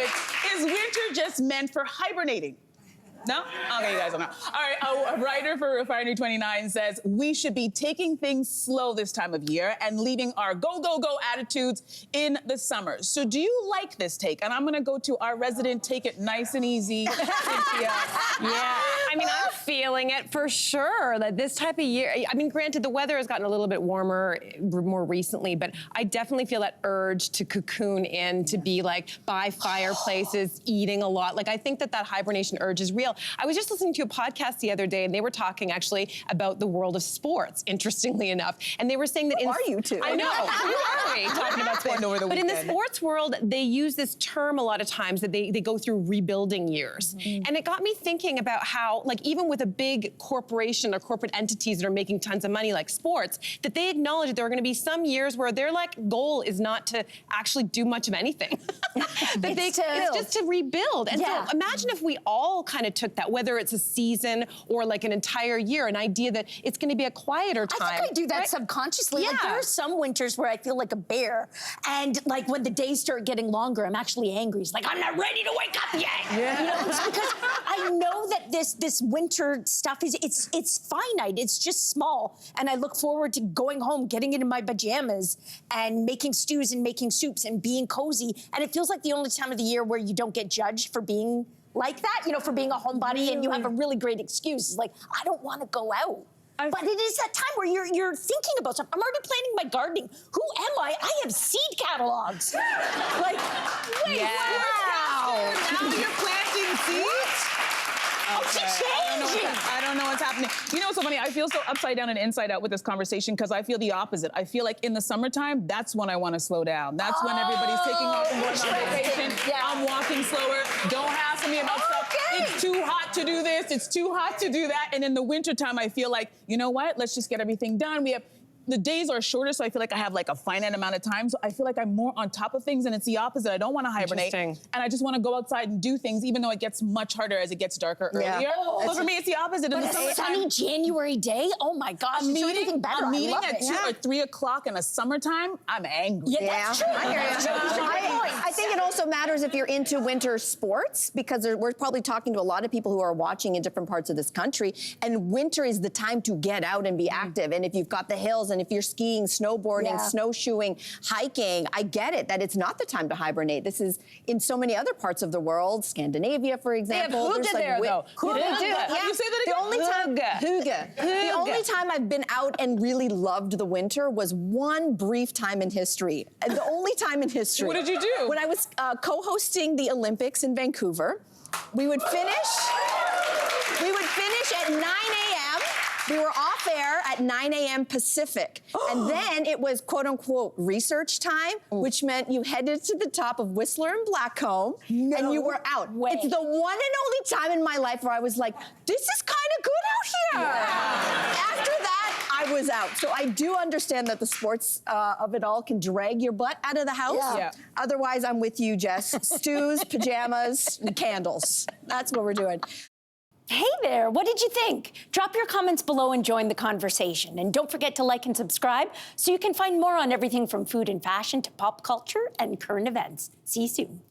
topic. Is winter just meant for hibernating? No? Okay, you guys don't know. All right, a writer for Refinery 29 says, we should be taking things slow this time of year and leaving our go, go, go attitudes in the summer. So do you like this take? And I'm gonna go to our resident take it nice and easy, Cynthia. Yeah, I mean, I'm feeling it for sure, that this type of year, I mean, granted, the weather has gotten a little bit warmer more recently, but I definitely feel that urge to cocoon in, to be like by fireplaces, eating a lot. Like, I think that hibernation urge is real. I was just listening to a podcast the other day, and they were talking actually about the world of sports, interestingly enough. And they were saying that Who are you two? I know, who are we talking about sports? But in the sports world, they use this term a lot of times that they go through rebuilding years. Mm-hmm. And it got me thinking about how, like, even with a big corporation or corporate entities that are making tons of money like sports, that they acknowledge that there are gonna be some years where their goal is not to actually do much of anything. It's just to rebuild. And so imagine if we all kind of took that, whether it's a season or like an entire year, an idea that it's going to be a quieter time. I think I do that subconsciously. Like, there are some winters where I feel like a bear, and like when the days start getting longer, I'm actually angry. It's like, I'm not ready to wake up yet. Yeah. You know, it's because I know that this winter stuff it's finite. It's just small, and I look forward to going home, getting into my pajamas, and making stews and making soups and being cozy. And it feels like the only time of the year where you don't get judged for being like that, you know, for being a homebody, and you have a really great excuse. It's like, I don't want to go out. But it is that time where you're thinking about stuff. I'm already planning my gardening. Who am I? I have seed catalogs. Like, wait, wow. Now you're planting seeds? Oh, she changed. I don't know what's happening. You know what's so funny? I feel so upside down and inside out with this conversation because I feel the opposite. I feel like in the summertime, that's when I want to slow down. That's when everybody's taking off and going on vacation. Yeah. I'm walking slower. Don't hassle me about stuff. It's too hot to do this. It's too hot to do that. And in the wintertime, I feel like, you know what? Let's just get everything done. The days are shorter, so I feel like I have like a finite amount of time. So I feel like I'm more on top of things, and it's the opposite. I don't want to hibernate, and I just want to go outside and do things, even though it gets much harder as it gets darker earlier. So for me, it's the opposite. But a sunny January day, oh my gosh, is there anything better? A meeting at 2 or 3 o'clock in the summertime, I'm angry. Yeah, that's true. I hear you. I think it also matters if you're into winter sports, because we're probably talking to a lot of people who are watching in different parts of this country, and winter is the time to get out and be active. And if you've got the hills, and if you're skiing, snowboarding, snowshoeing, hiking, I get it that it's not the time to hibernate. This is in so many other parts of the world, Scandinavia, for example. They have hygge there, though. Hygge. How do you say that again? The only time I've been out and really loved the winter was one brief time in history. The only time in history. What did you do? When I was co-hosting the Olympics in Vancouver, we would finish at 9 a.m. We were off air at 9 a.m. Pacific. And then it was, quote unquote, research time, which meant you headed to the top of Whistler and Blackcomb, and you were out. It's the one and only time in my life where I was like, this is kind of good out here. After that, I was out. So I do understand that the sports of it all can drag your butt out of the house. Otherwise, I'm with you, Jess. Stews, pajamas, and candles. That's what we're doing. Hey there, what did you think? Drop your comments below and join the conversation. And don't forget to like and subscribe so you can find more on everything from food and fashion to pop culture and current events. See you soon.